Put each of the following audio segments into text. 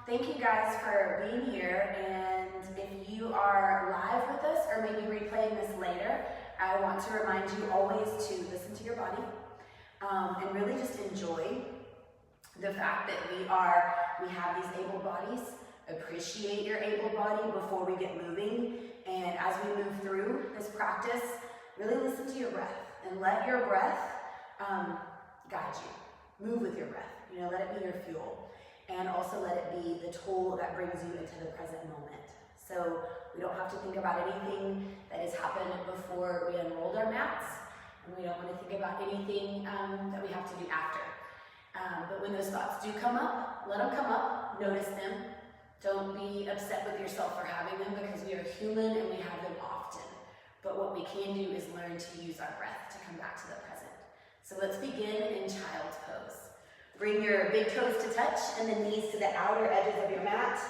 Thank you guys for being here, and if you are live with us or maybe replaying this later, I want to remind you always to listen to your body and really just enjoy the fact that we have these able bodies. Appreciate your able body before we get moving, and as we move through this practice, really listen to your breath and let your breath guide you. Move with your breath, let it be your fuel. And also let it be the tool that brings you into the present moment. So we don't have to think about anything that has happened before we unrolled our mats, and we don't want to think about anything that we have to do after. But when those thoughts do come up, let them come up, notice them. Don't be upset with yourself for having them, because we are human and we have them often. But what we can do is learn to use our breath to come back to the present. So let's begin in child's pose. Bring your big toes to touch and the knees to the outer edges of your mat.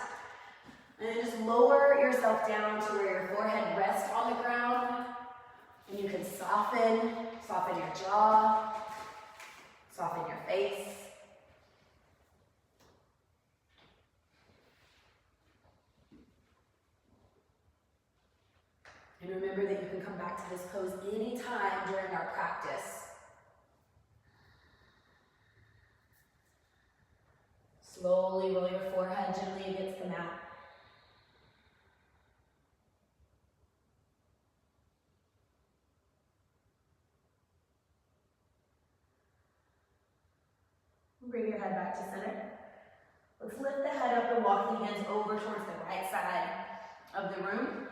And then just lower yourself down to where your forehead rests on the ground. And you can soften your jaw, soften your face. And remember that you can come back to this pose anytime during our practice. Slowly roll your forehead gently against the mat. Bring your head back to center. Let's lift the head up and walk the hands over towards the right side of the room.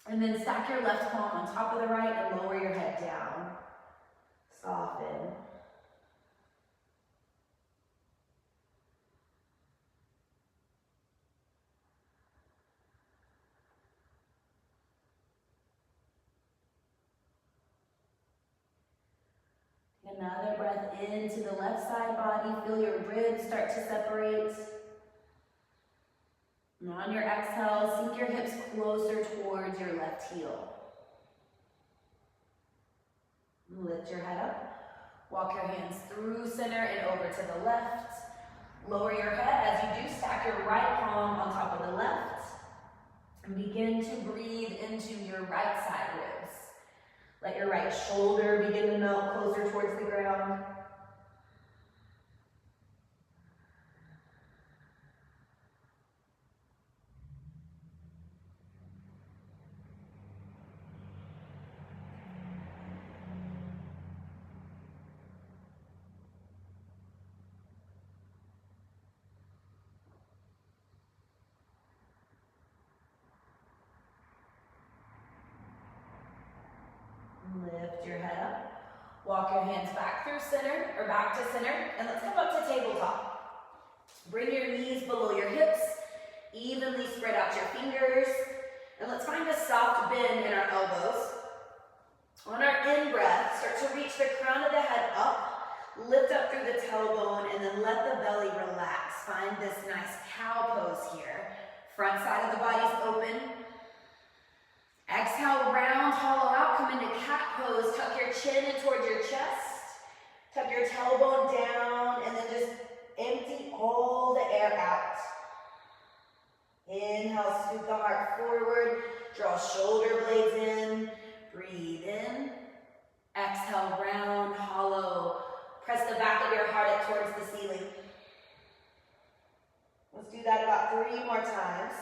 And then stack your left palm on top of the right and lower your head down. Soften. Another breath into the left side body. Feel your ribs start to separate. And on your exhale, sink your hips closer towards your left heel. Lift your head up. Walk your hands through center and over to the left. Lower your head as you do. Stack your right palm on top of the left. And begin to breathe into your right side ribs. Let your right shoulder begin to melt closer towards the ground. Lift your head up. Walk your hands back through center, or back to center, and let's come up to tabletop. Bring your knees below your hips, evenly spread out your fingers, and let's find a soft bend in our elbows. On our in-breath, start to reach the crown of the head up, lift up through the tailbone, and then let the belly relax. Find this nice cow pose here. Front side of the body's open. Exhale, round, hollow out, come into cat pose. Tuck your chin in towards your chest. Tuck your tailbone down, and then just empty all the air out. Inhale, scoop the heart forward. Draw shoulder blades in. Breathe in. Exhale, round, hollow. Press the back of your heart up towards the ceiling. Let's do that about 3 more times.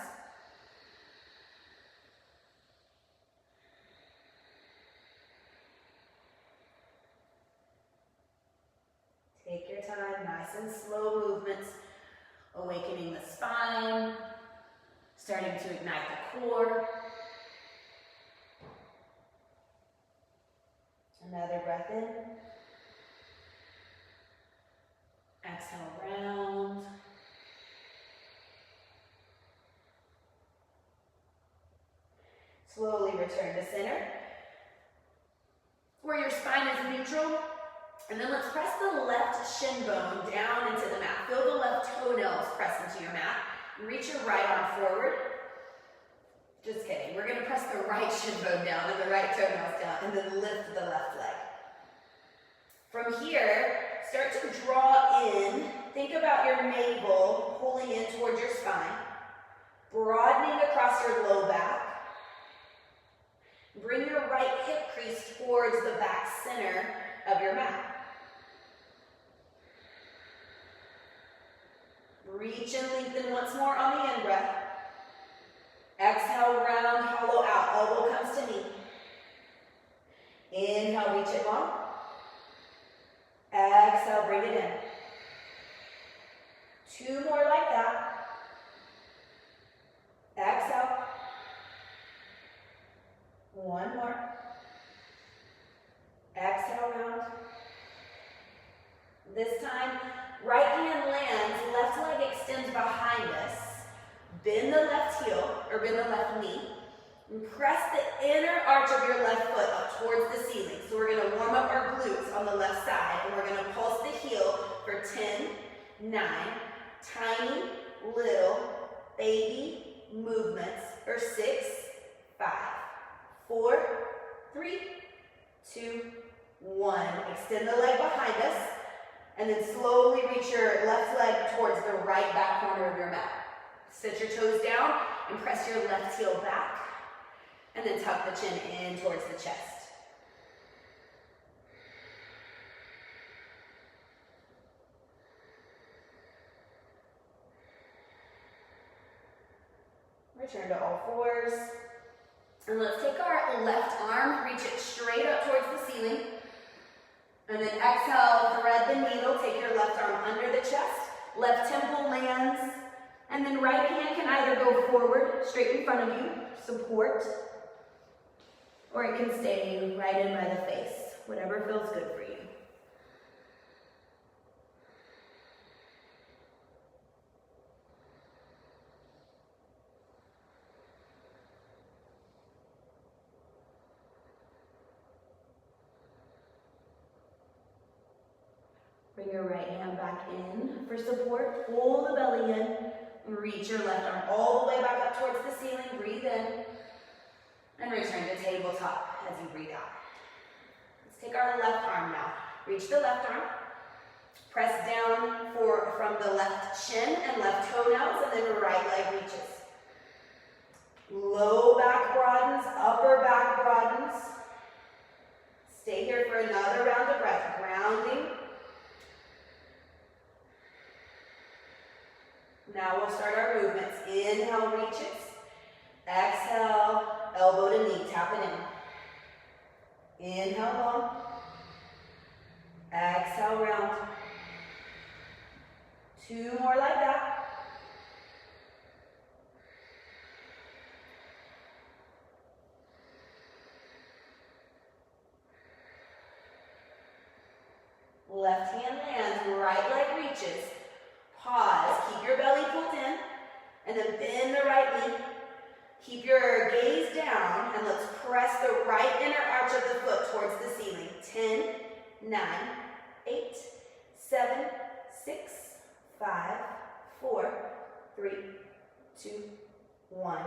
Take your time, nice and slow movements, awakening the spine, starting to ignite the core. Another breath in. Exhale, round. Slowly return to center, where your spine is neutral. And then let's press the left shin bone down into the mat. Feel the left toenails press into your mat. Reach your right arm forward. Just kidding. We're going to press the right shin bone down and the right toenails down, and then lift the left leg. From here, start to draw in. Think about your navel in towards your spine, broadening across your low back. Bring your right hip crease towards the back center of your mat. Reach and lengthen once more on the in-breath. Exhale, round, hollow out. Elbow comes to knee. Inhale, reach it long. Exhale, bring it in. 2 more like that. Exhale. 1 more. Exhale, round. This time, right hand lands, left leg extends behind us. Bend the left heel, or bend the left knee. And press the inner arch of your left foot up towards the ceiling. So we're going to warm up our glutes on the left side. And we're going to pulse the heel for 10, 9, tiny, little, baby movements for 6, 5, 4, 3, 2, 1. Extend the leg behind us. And then slowly reach your left leg towards the right back corner of your mat. Set your toes down and press your left heel back. And then tuck the chin in towards the chest. Return to all fours. And let's take our left arm, reach it straight up towards the ceiling. And then exhale, thread the needle, take your left arm under the chest, left temple lands, and then right hand can either go forward, straight in front of you, support, or it can stay right in by the face, whatever feels good for you. Bring your right hand back in for support. Pull the belly in. Reach your left arm all the way back up towards the ceiling. Breathe in. And return to tabletop as you breathe out. Let's take our left arm now. Reach the left arm. Press down from the left shin and left toenails, and then right leg reaches. Low back broadens, upper back broadens. Stay here for another round of breath. Grounding. Now we'll start our movements. Inhale, reaches. Exhale, elbow to knee, tap it in. Inhale, long. Exhale, round. 2 more like that. Left hand lands, right leg reaches. Pause, keep your belly pulled in, and then bend the right knee. Keep your gaze down, and let's press the right inner arch of the foot towards the ceiling. 10, 9, 8, 7, 6, 5, 4, 3, 2, 1.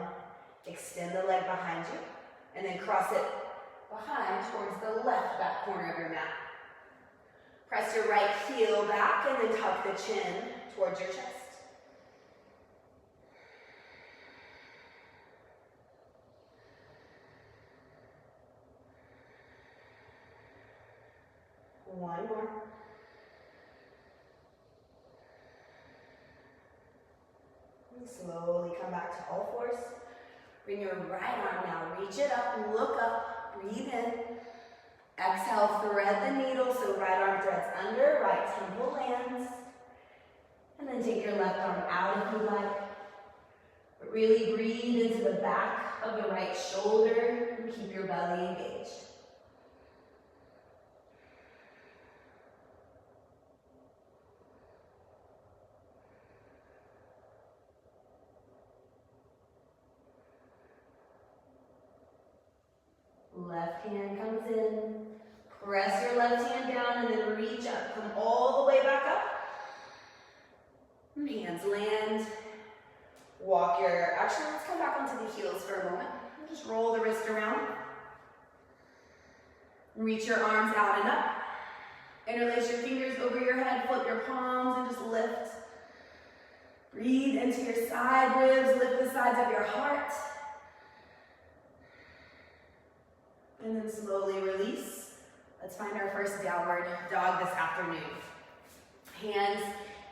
Extend the leg behind you, and then cross it behind towards the left back corner of your mat. Press your right heel back, and then tuck the chin towards your chest. One more. And slowly come back to all fours. Bring your right arm now. Reach it up, look up, breathe in. Exhale, thread the needle, so right arm threads under, right temple lands. And then take your left arm out if you like. But really breathe into the back of the right shoulder and keep your belly engaged. Left hand comes in. Press your left hand down and then reach up. Come all the way back up. Hands land. Actually, let's come back onto the heels for a moment. Just roll the wrist around. Reach your arms out and up. Interlace your fingers over your head, flip your palms, and just lift. Breathe into your side ribs, lift the sides of your heart. And then slowly release. Let's find our first downward dog this afternoon. Hands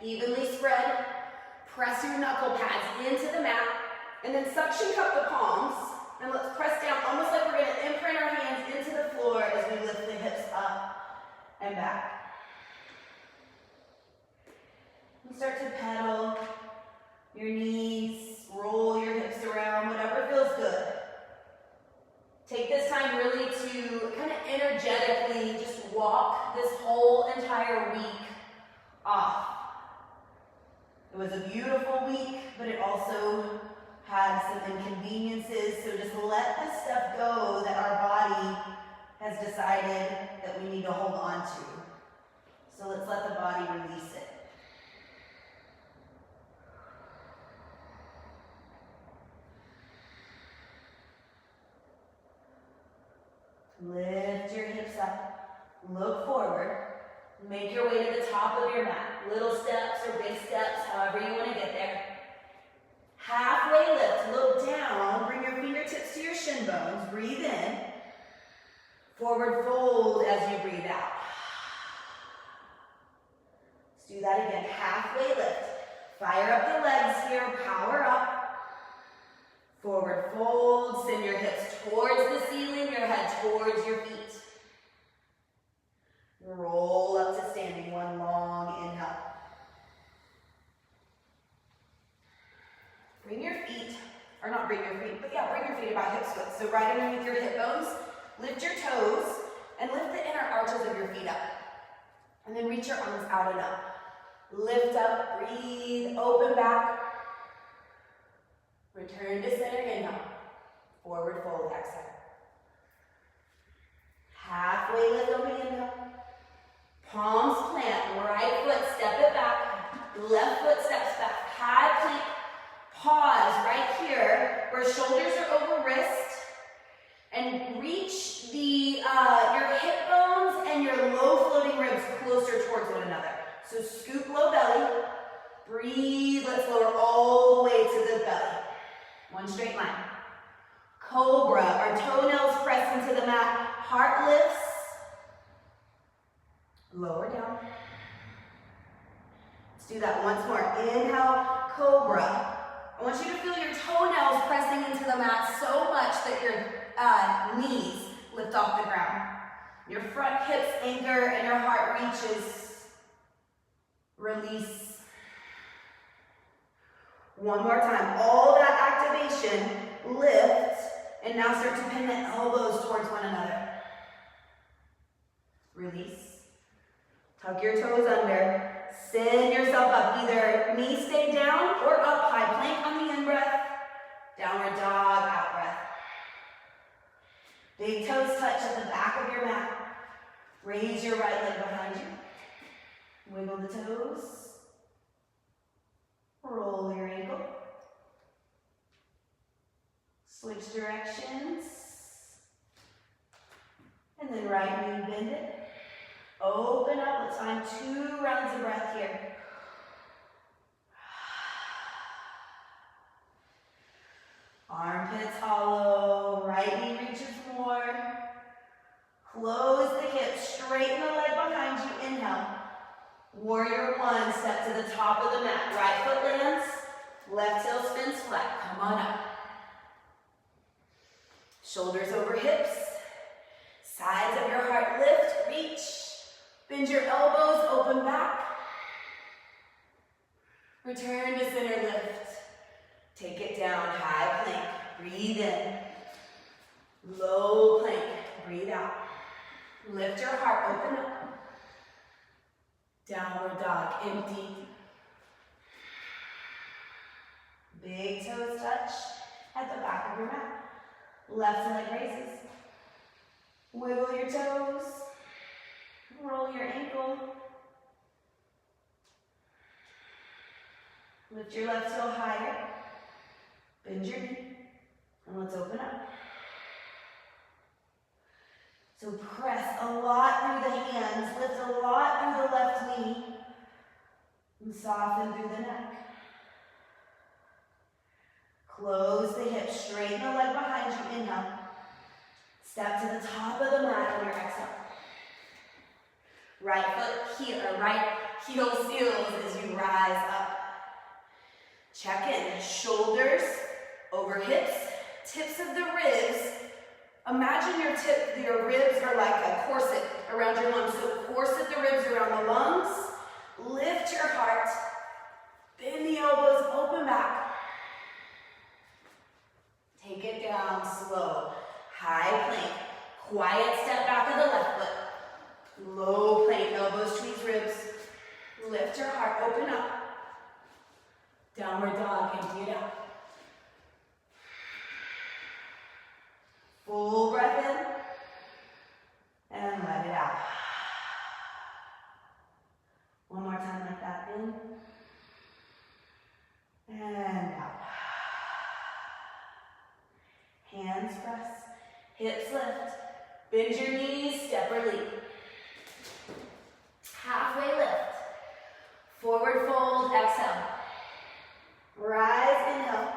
evenly spread. Press your knuckle pads into the mat. And then suction cup the palms. And let's press down almost like we're going to imprint our hands into the floor as we lift the hips up and back. And start to pedal your knees, roll your hips around, whatever feels good. Take this time really to kind of energetically just walk this whole entire week off. It was a beautiful week, but it also had some inconveniences, so just let the stuff go that our body has decided that we need to hold on to. So let's let the body release it. Lift your hips up, look forward, make your way to the top of your mat. Little steps or big steps, however you want to get there. Halfway lift, look down, bring your fingertips to your shin bones, breathe in. Forward fold as you breathe out. Let's do that again, halfway lift. Fire up the legs here, power up. Forward fold, send your hips towards the ceiling, your head towards your feet. Roll up to standing, one long inhale. Bring your feet, or not bring your feet, but yeah, bring your feet about hip width. So right underneath your hip bones, lift your toes, and lift the inner arches of your feet up. And then reach your arms out and up. Lift up, breathe, open back. Return to center, inhale. Forward fold, exhale. Halfway lift on the inhale. Palms plant, right foot, step it back. Left foot steps back. High plank. Pause right here where shoulders are over wrist. And reach your hip bones and your low floating ribs closer towards one another. So scoop low belly. Breathe, let's lower all the way to the belly. One straight line. Cobra, our toenails press into the mat. Heart lifts. Lower down. Let's do that once more. Inhale, cobra. I want you to feel your toenails pressing into the mat so much that your knees lift off the ground. Your front hips anchor and your heart reaches. Release. One more time. All that activation, lift, and now start to pin the elbows towards one another. Release. Tuck your toes under. Send yourself up. Either knees stay down or up. High plank on the in-breath. Downward dog, out breath. Big toes touch at the back of your mat. Raise your right leg behind you. Wiggle the toes. Roll your ankle. Switch directions. And then right knee bend it. Open up. Let's find 2 rounds of breath here. Armpits hollow. Right knee reaches more. Close the hips. Straighten the leg behind you. Inhale. Warrior 1, step to the top of the mat. Right foot lands, left heel spins flat. Come on up. Shoulders over hips. Sides of your heart lift, reach. Bend your elbows, open back. Return to center lift. Take it down, high plank. Breathe in. Low plank, breathe out. Lift your heart, open up. Downward dog, empty. Big toes touch at the back of your mat. Left leg raises. Wiggle your toes. Roll your ankle. Lift your left toe higher. Bend your knee. And let's open up. So press a lot through the hands, lift a lot through the left knee, and soften through the neck. Close the hips, straighten the leg behind you, inhale. Step to the top of the mat on your exhale. Right heel seals as you rise up. Check in, shoulders over hips, tips of the ribs. Imagine your ribs are like a corset around your lungs. So corset the ribs around the lungs, lift your heart, bend the elbows, open back. Take it down slow. High plank, quiet step back of the left foot. Low plank, elbows towards ribs. Lift your heart, open up. Downward dog, empty it out. Full breath in, and let it out. One more time like that, in, and out. Hands press, hips lift, bend your knees, step or leap. Halfway lift, forward fold, exhale. Rise, inhale.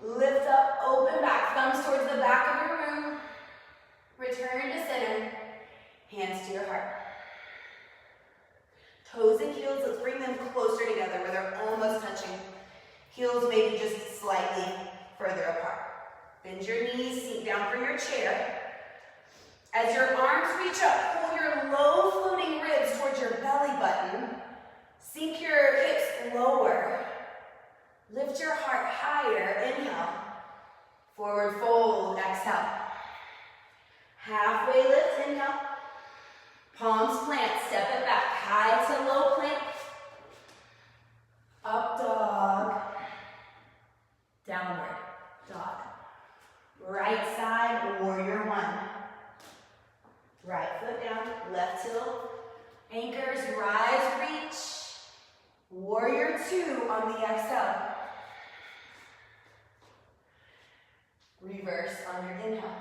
Lift up, open back, thumbs towards the back of your room. Return to center, hands to your heart. Toes and heels, let's bring them closer together where they're almost touching. Heels maybe just slightly further apart. Bend your knees, sink down from your chair. As your arms reach up, pull your low floating ribs towards your belly button. Sink your hips lower. Lift your heart higher, inhale. Forward fold, exhale. Halfway lift, inhale. Palms plant, step it back, high to low plank. Up dog. Downward dog. Right side, warrior one. Right foot down, left heel. Anchors, rise, reach. Warrior two on the exhale. Reverse on your inhale.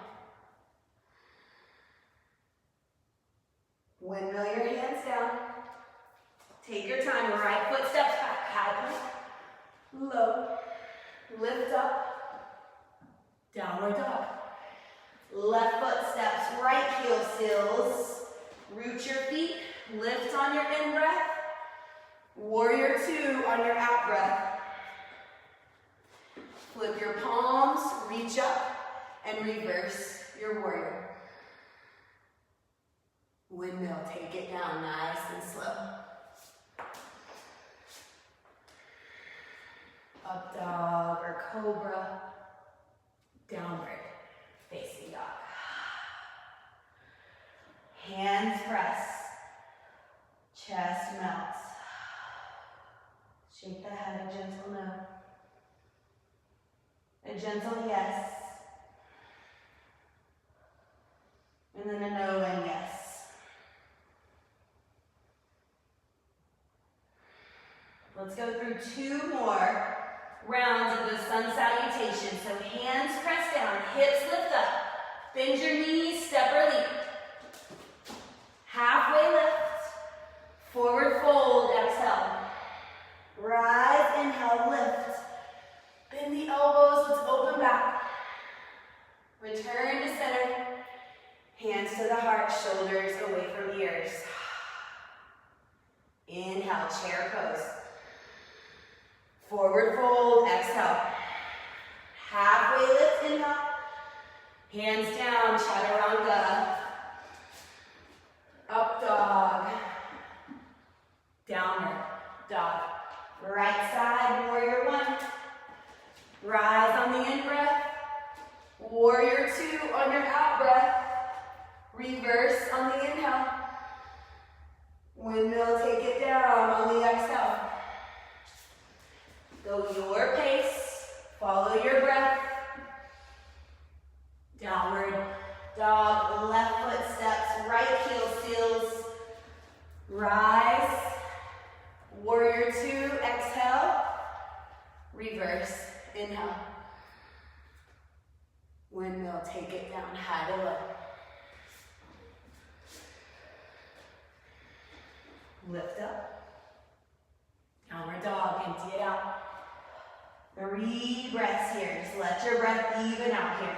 Windmill your hands down. Take your time, right foot steps back, high plank, low, lift up, downward dog. Left foot steps, right heel seals, root your feet, lift on your in breath, warrior two on your out breath. Flip your palms, reach up, and reverse your warrior. Windmill, take it down nice and slow. Up dog or cobra, downward facing dog. Hands press, chest melts. Shake the head, a gentle no. A gentle yes. And then a no and yes. Let's go through two more rounds of the sun salutation. So hands press down, hips lift up. Bend your knees, step or leap. Halfway lift. Forward fold, exhale. Rise, inhale, lift. Bend the elbows, let's open back. Return to center. Hands to the heart, shoulders away from ears. Inhale, chair pose. Forward fold, exhale. Halfway lift, inhale. Hands down, chaturanga. Up dog. Downward dog. Right side, warrior one. Rise on the in breath. Warrior two on your out breath. Reverse on the inhale. Windmill, take it down on the exhale. Go your pace. Follow your breath. Downward dog. Left foot steps. Right heel seals. Rise. Warrior two. Exhale. Reverse. Inhale. Windmill, take it down high to low. Lift up. Downward dog, empty it out. 3 breaths here. Just let your breath even out here.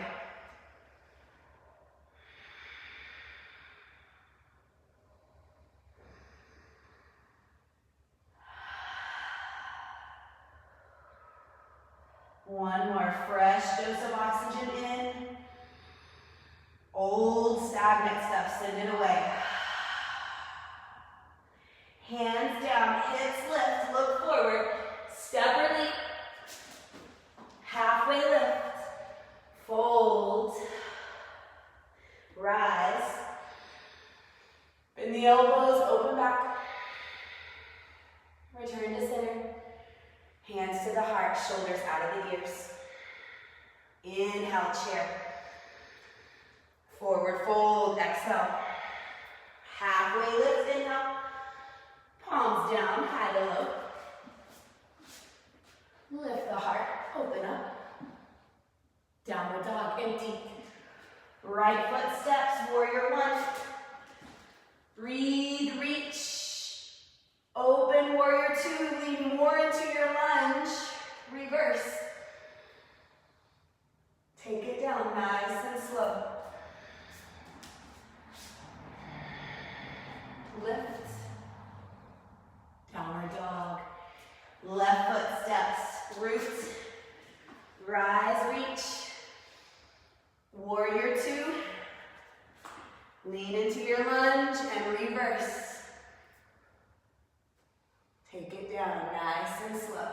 One more fresh dose of oxygen in. Old stagnant stuff, send it away. Hands down, hips lift, look forward. Step or leap. Halfway lift. Fold. Rise. Bend the elbows, open back. Return to center. Hands to the heart, shoulders out of the ears. Inhale, chair. Forward fold, exhale. Halfway lift, inhale. Palms down, high to low. Lift the heart, open up. Downward dog, empty. Right foot steps, warrior 1. Breathe, reach. Open, warrior 2, lean more into your lunge. Reverse. Take it down, nice and slow. Lift. Downward dog. Left foot steps, root. Rise, reach. Warrior 2. Lean into your lunge and reverse. Take it down, nice and slow.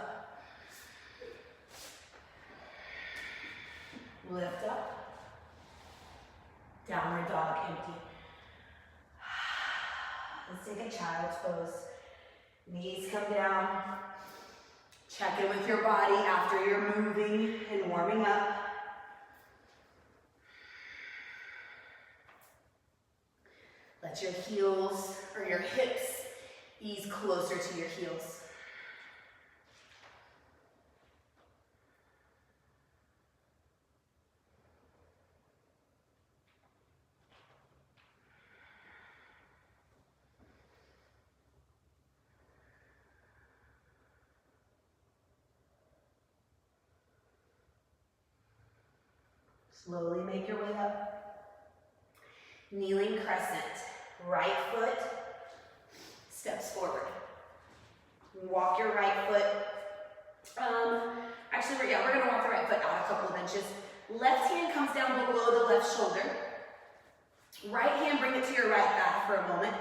Lift up. Downward dog, empty. Let's take a child's pose. Knees come down. Check in with your body after you're moving and warming up. Let your heels or your hips ease closer to your heels. Slowly make your way up. Kneeling crescent. Right foot steps forward. Walk your right foot. We're going to walk the right foot out a couple of inches. Left hand comes down below the left shoulder. Right hand, bring it to your right thigh for a moment.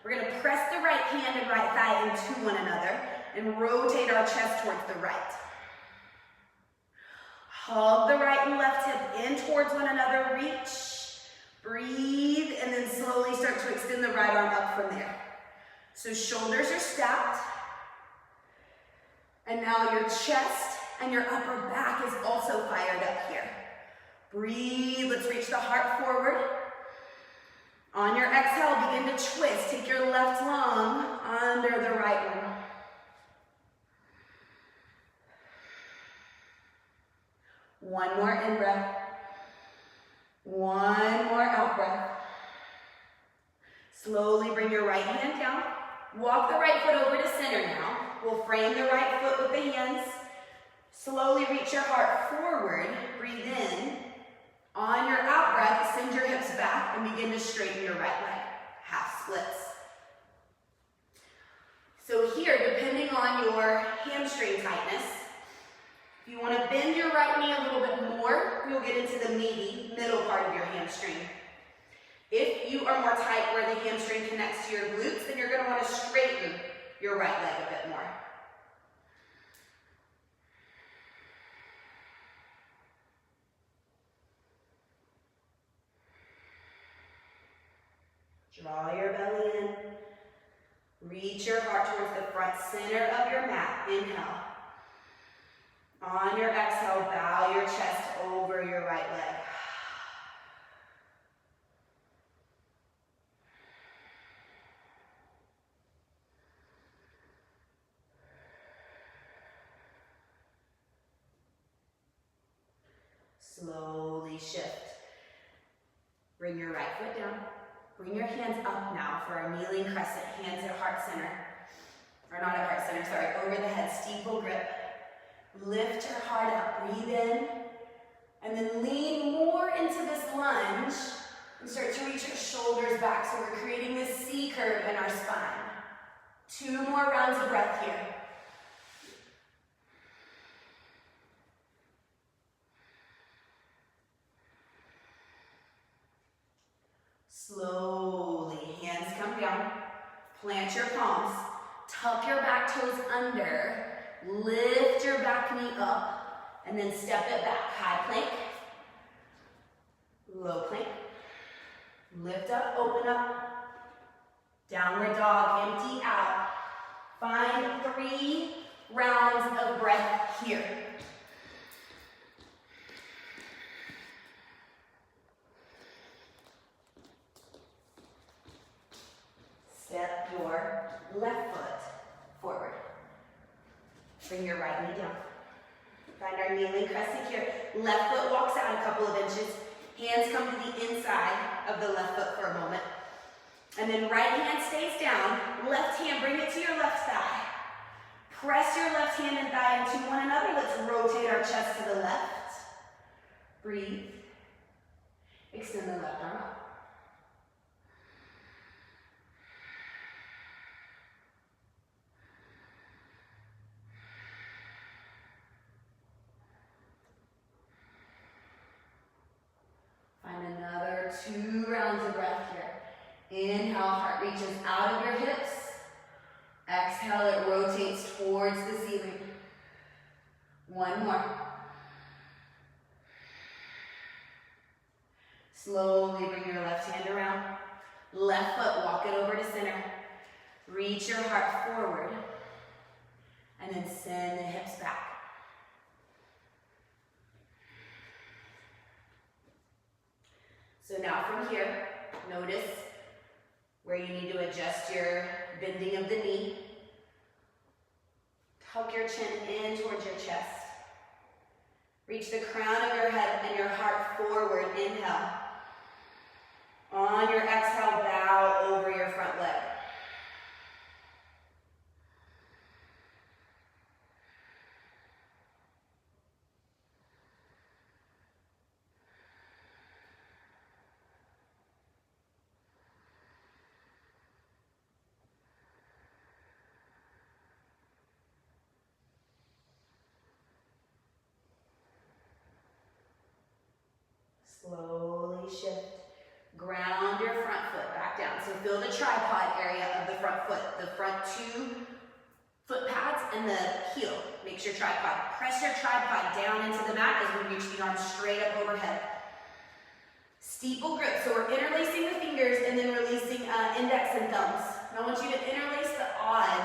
We're going to press the right hand and right thigh into one another and rotate our chest towards the right. Hug the right and left hip in towards one another. Reach, breathe, and then slowly start to extend the right arm up from there. So shoulders are stacked. And now your chest and your upper back is also fired up here. Breathe, let's reach the heart forward. On your exhale, begin to twist. Take your left lung under the right one. One more in breath. One more out breath. Slowly bring your right hand down. Walk the right foot over to center now. We'll frame the right foot with the hands. Slowly reach your heart forward. Breathe in. On your out breath, send your hips back and begin to straighten your right leg. Half splits. So here, depending on your hamstring tightness, if you want to bend your right knee a little bit more, you'll get into the meaty middle part of your hamstring. If you are more tight where the hamstring connects to your glutes, then you're going to want to straighten your right leg a bit more. Draw your belly in. Reach your heart towards the front center of your mat. Inhale. On your exhale, bow your chest over your right leg. Slowly shift. Bring your right foot down. Bring your hands up now for a kneeling crescent. Hands at heart center. Or not at heart center, sorry. Over the head, steeple grip. Lift your heart up, breathe in, and then lean more into this lunge and start to reach your shoulders back. So we're creating this C curve in our spine. 2 more rounds of breath here. Slowly, hands come down, plant your palms, tuck your back toes under, lift your back knee up, and then step it back. High plank, low plank, lift up, open up, downward dog, empty out. Find 3 rounds of breath here. Step your left foot forward. Bring your right knee down. Find our kneeling crescent here. Left foot walks out a couple of inches. Hands come to the inside of the left foot for a moment. And then right hand stays down. Left hand, bring it to your left thigh. Press your left hand and thigh into one another. Let's rotate our chest to the left. Breathe. Extend the left arm up. Find another 2 rounds of breath here. Inhale, heart reaches out of your hips. Exhale, it rotates towards the ceiling. 1 more. Slowly bring your left hand around. Left foot, walk it over to center. Reach your heart forward. And then send the hips back. So now from here, notice where you need to adjust your bending of the knee. Tuck your chin in towards your chest. Reach the crown of your head and your heart forward. Inhale. On your exhale, bow over your front leg. Slowly shift. Ground your front foot back down. So feel the tripod area of the front foot. The front 2 foot pads and the heel makes your tripod. Press your tripod down into the mat as we reach the arms straight up overhead. Steeple grip. So we're interlacing the fingers and then releasing index and thumbs. And I want you to interlace the odd,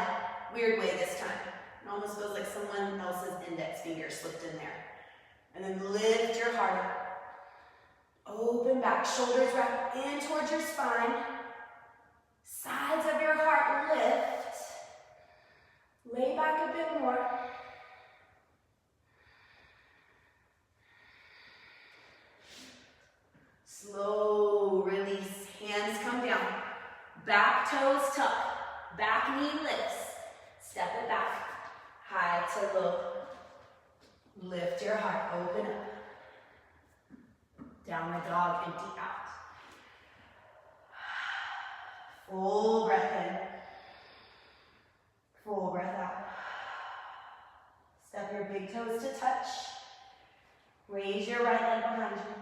weird way this time. It almost feels like someone else's index finger slipped in there. And then lift your heart up. Open back, shoulders wrap in towards your spine. Sides of your heart lift. Lay back a bit more. Slow release, hands come down. Back toes tuck, back knee lifts. Step it back, high to low. Lift your heart, open up. Downward dog, empty out. Full breath in. Full breath out. Step your big toes to touch. Raise your right leg behind you.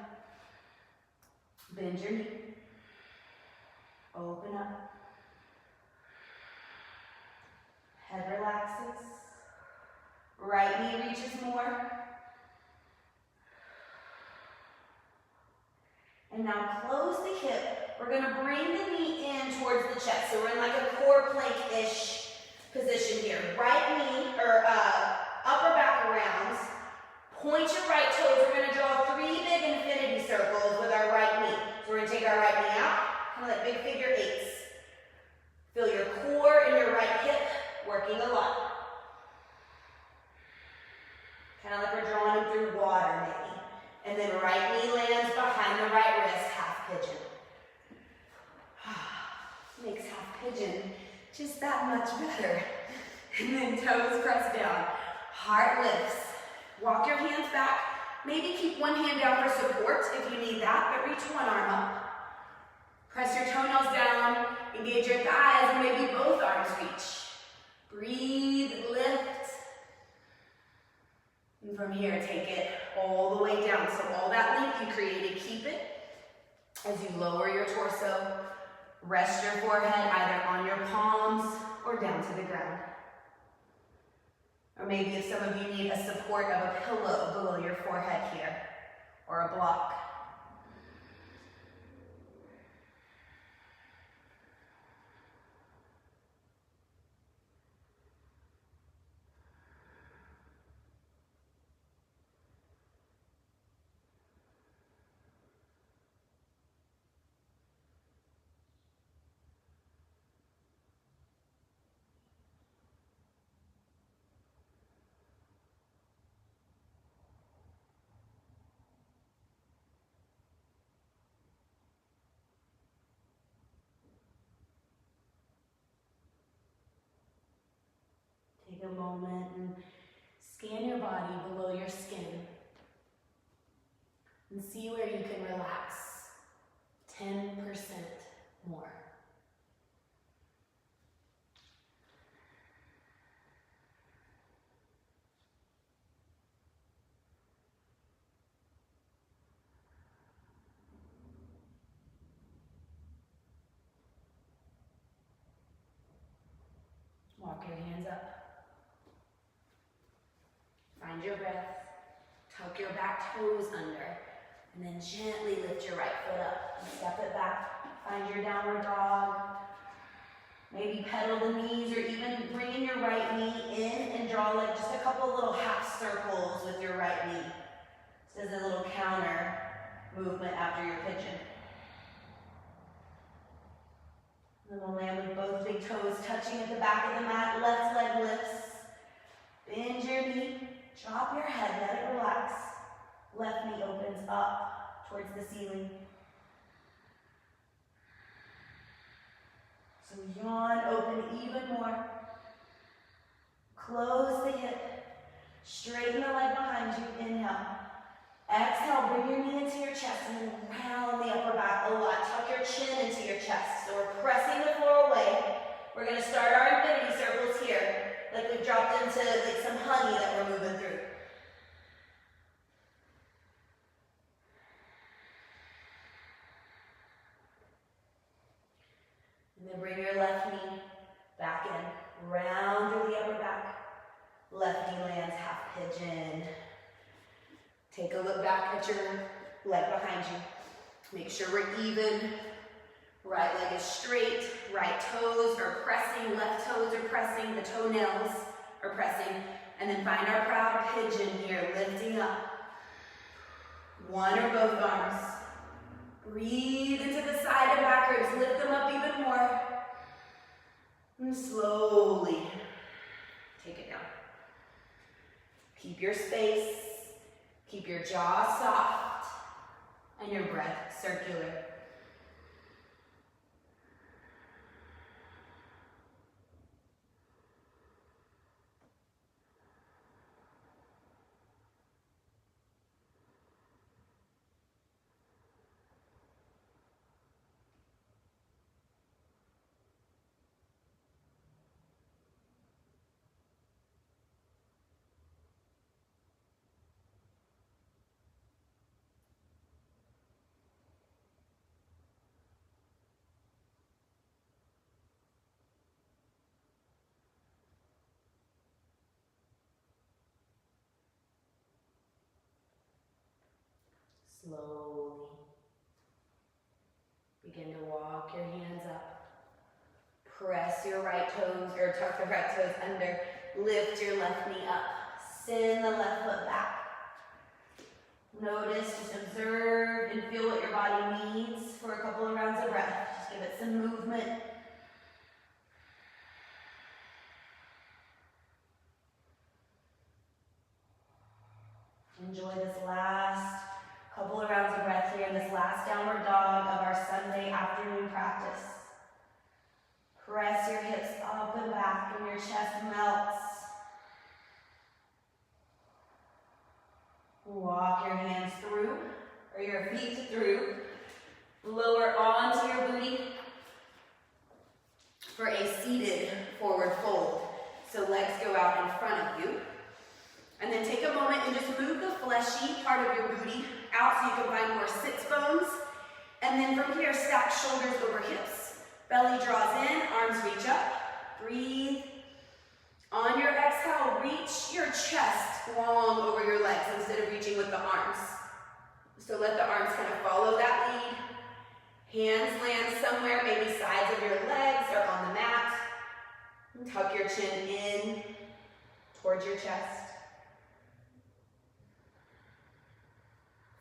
Bend your knee. Open up. Head relaxes. Right knee reaches more. And now close the hip. We're going to bring the knee in towards the chest. So we're in like a core plank-ish position here. Right knee, or upper back rounds. Point your right toes. We're going to draw 3 big infinity circles with our right knee. So we're going to take our right knee out, kind of like big figure 8s. Feel your core and your right hip working a lot. Kind of like we're drawing them through water maybe. And then right knee lands behind the right wrist, half pigeon. Makes half pigeon just that much better. And then toes press down. Heart lifts. Walk your hands back. Maybe keep one hand down for support if you need that, but reach one arm up. Press your toenails down, engage your thighs, and maybe both arms reach. Breathe, lift. And from here, take it all the way down. So all that length you created, keep it. As you lower your torso, rest your forehead either on your palms or down to the ground. Or maybe if some of you need a support of a pillow below your forehead here, or a block. Take a moment and scan your body below your skin and see where you can relax 10% more. Walk your hands up. Find your breath. Tuck your back toes under. And then gently lift your right foot up. And step it back. Find your downward dog. Maybe pedal the knees or even bring your right knee in and draw like just a couple little half circles with your right knee. This is a little counter movement after your pigeon. And then we'll land with both big toes touching at the back of the mat. Left leg lifts. Bend your knee. Drop your head. Let it relax. Left knee opens up towards the ceiling. So yawn, open even more. Close the hip. Straighten the leg behind you. Inhale. Exhale, bring your knee into your chest and then round the upper back a lot. Tuck your chin into your chest. So we're pressing the floor away. We're going to start our infinity circles here, like we've dropped into like some honey that we're moving through. And then bring your left knee back in, round through the upper back. Left knee lands half pigeon. Take a look back at your leg behind you. Make sure we're even. Right leg is straight, right toes are pressing, left toes are pressing, the toenails are pressing. And then find our proud pigeon here, lifting up. One or both arms. Breathe into the side and back ribs, lift them up even more. And slowly take it down. Keep your space. Keep your jaw soft and your breath circular. Slowly begin to walk your hands up. Press your right toes, or tuck the right toes under. Lift your left knee up. Send the left foot back. Notice, just observe and feel what your body needs for a couple of rounds of breath. Just give it some movement. Enjoy this last couple of rounds of breath here in this last downward dog of our Sunday afternoon practice. Press your hips up and back and your chest melts. Walk your hands through, or your feet through. Lower onto your booty for a seated forward fold. So legs go out in front of you. And then take a moment and just move the fleshy part of your booty out so you can find more sits bones. And then from here, stack shoulders over hips. Belly draws in, arms reach up. Breathe. On your exhale, reach your chest long over your legs instead of reaching with the arms. So let the arms kind of follow that lead. Hands land somewhere, maybe sides of your legs or on the mat. And tuck your chin in towards your chest.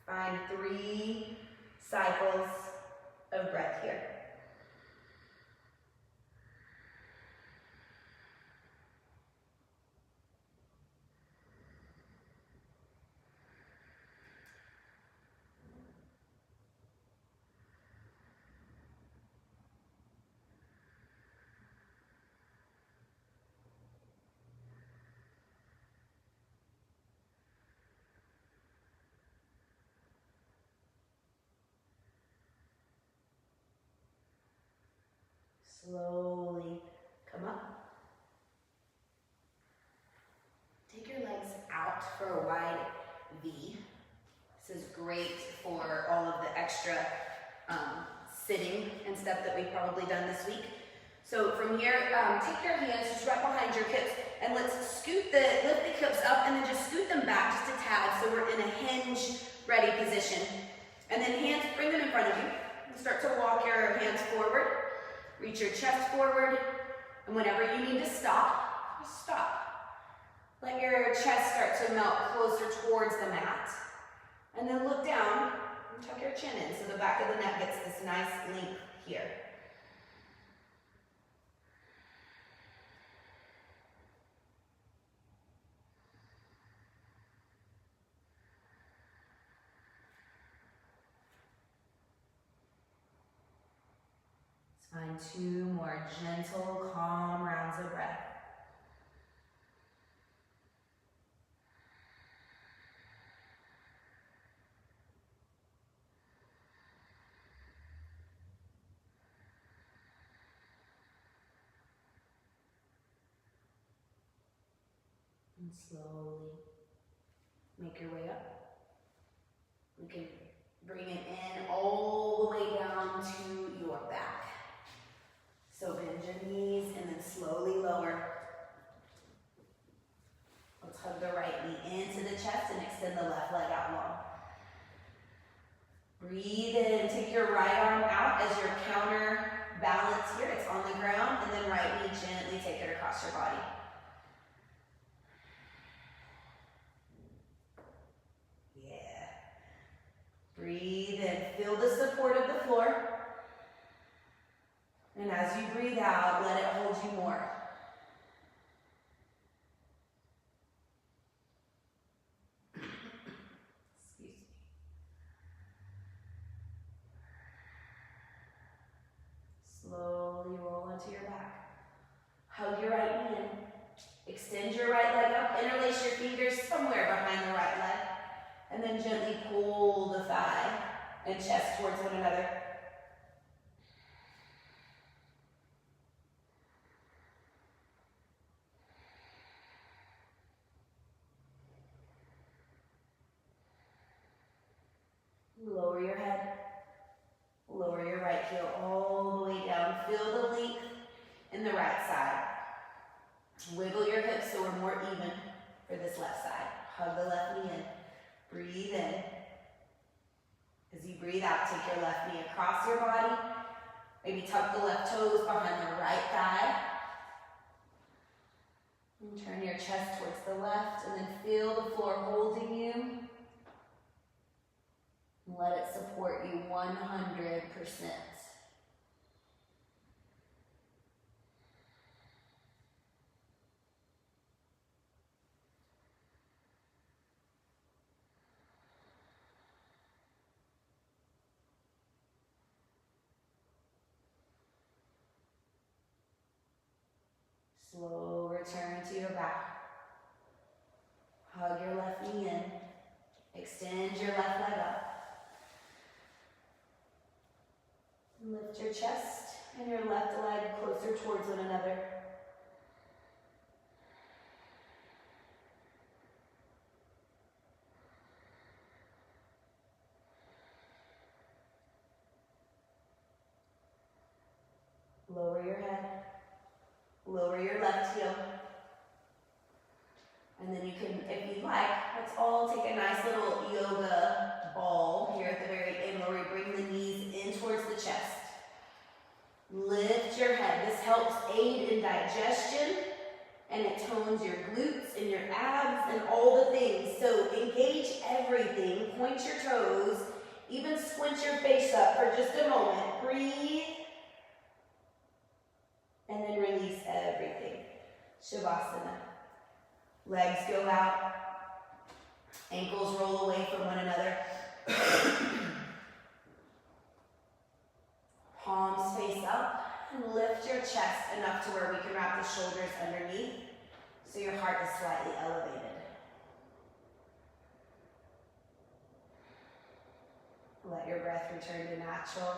Find 3 cycles of breath here. Slowly come up. Take your legs out for a wide V. This is great for all of the extra sitting and stuff that we've probably done this week. So from here, take your hands just right behind your hips and let's lift the hips up and then just scoot them back just a tad so we're in a hinge ready position. And then hands, bring them in front of you. And start to walk your hands forward. Reach your chest forward, and whenever you need to stop, just stop. Let your chest start to melt closer towards the mat. And then look down and tuck your chin in so the back of the neck gets this nice length here. Find 2 more gentle, calm rounds of breath. And slowly make your way up. We can bring it in all the way down to your back. So bend your knees and then slowly lower. Let's hug the right knee into the chest and extend the left leg out long. Breathe in, take your right arm out as your counter balance here. It's on the ground, and then right knee gently take it across your body. Yeah. Breathe in, feel the support of the floor. And as you breathe out, let it hold you more. Excuse me. Slowly roll into your back. Hug your right knee in. Extend your right leg up. Interlace your fingers somewhere behind the right leg. And then gently pull the thigh and chest towards one another. Lower your head, lower your right heel all the way down. Feel the length in the right side. Wiggle your hips so we're more even for this left side. Hug the left knee in. Breathe in. As you breathe out, take your left knee across your body. Maybe tuck the left toes behind the right thigh. And turn your chest towards the left and then feel the floor holding you. Let it support you 100%. Slow return to your back. Hug your left knee in. chest and your left leg closer towards one another. Lower your head, lower your left heel. And then you can, if you'd like, let's all take a nice little yoga ball here at the very end where we bring the knees in towards the chest. Lift your head. This helps aid in digestion, and it tones your glutes and your abs and all the things. So engage everything, point your toes, even squint your face up for just a moment. Breathe. And then release everything. Savasana. Legs go out. Ankles roll away from one another. Palms face up. And lift your chest enough to where we can wrap the shoulders underneath so your heart is slightly elevated. Let your breath return to natural.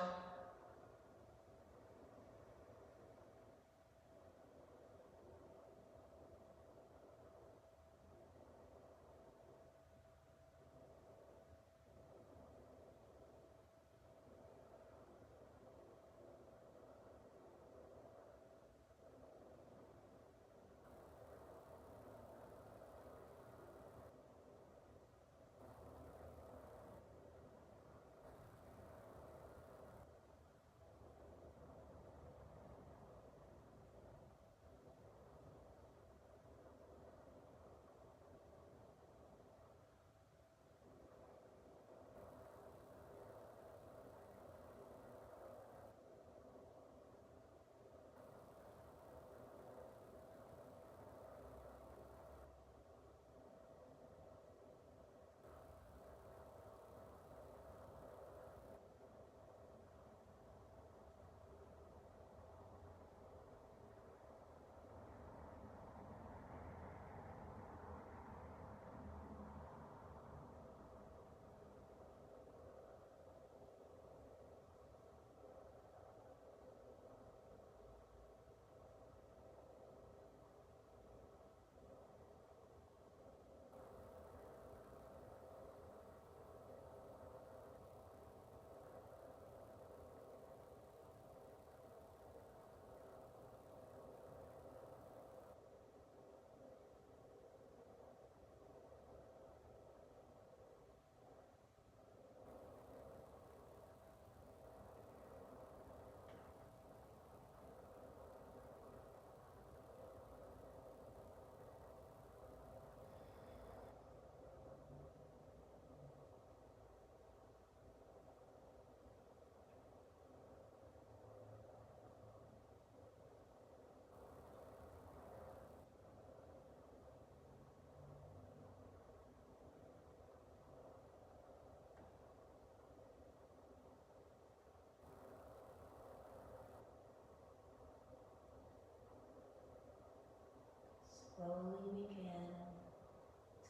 Slowly begin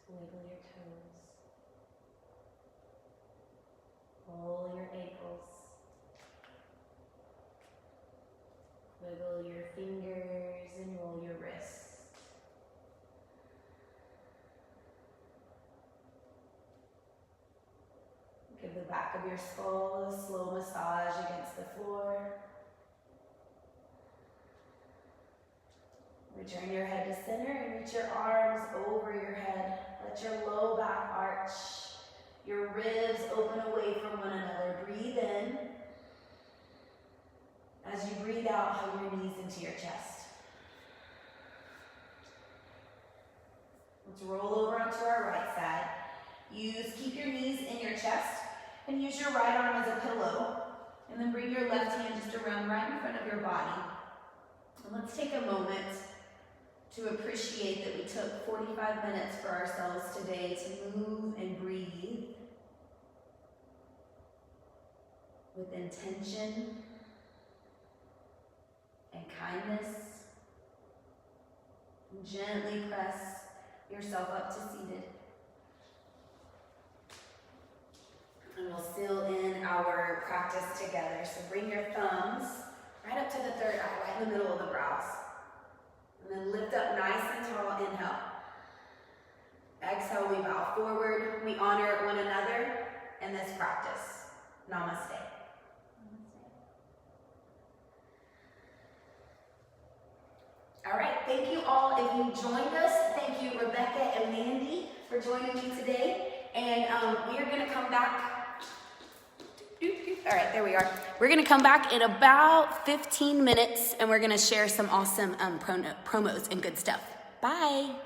to wiggle your toes. Roll your ankles. Wiggle your fingers and roll your wrists. Give the back of your skull a slow massage against the floor. Return your head to center and reach your arms over your head. Let your low back arch. Your ribs open away from one another. Breathe in. As you breathe out, hug your knees into your chest. Let's roll over onto our right side. Keep your knees in your chest and use your right arm as a pillow. And then bring your left hand just around right in front of your body. And let's take a moment to appreciate that we took 45 minutes for ourselves today to move and breathe with intention and kindness. And gently press yourself up to seated. And we'll seal in our practice together. So bring your thumbs up to the third eye, right in the middle of the brows. And then lift up nice and tall, inhale. Exhale, we bow forward. We honor one another in this practice. Namaste. All right, thank you all if you joined us. Thank you, Rebecca and Mandee, for joining me today. And we are going to come back. All right, there we are. We're going to come back in about 15 minutes, and we're going to share some awesome promos and good stuff. Bye.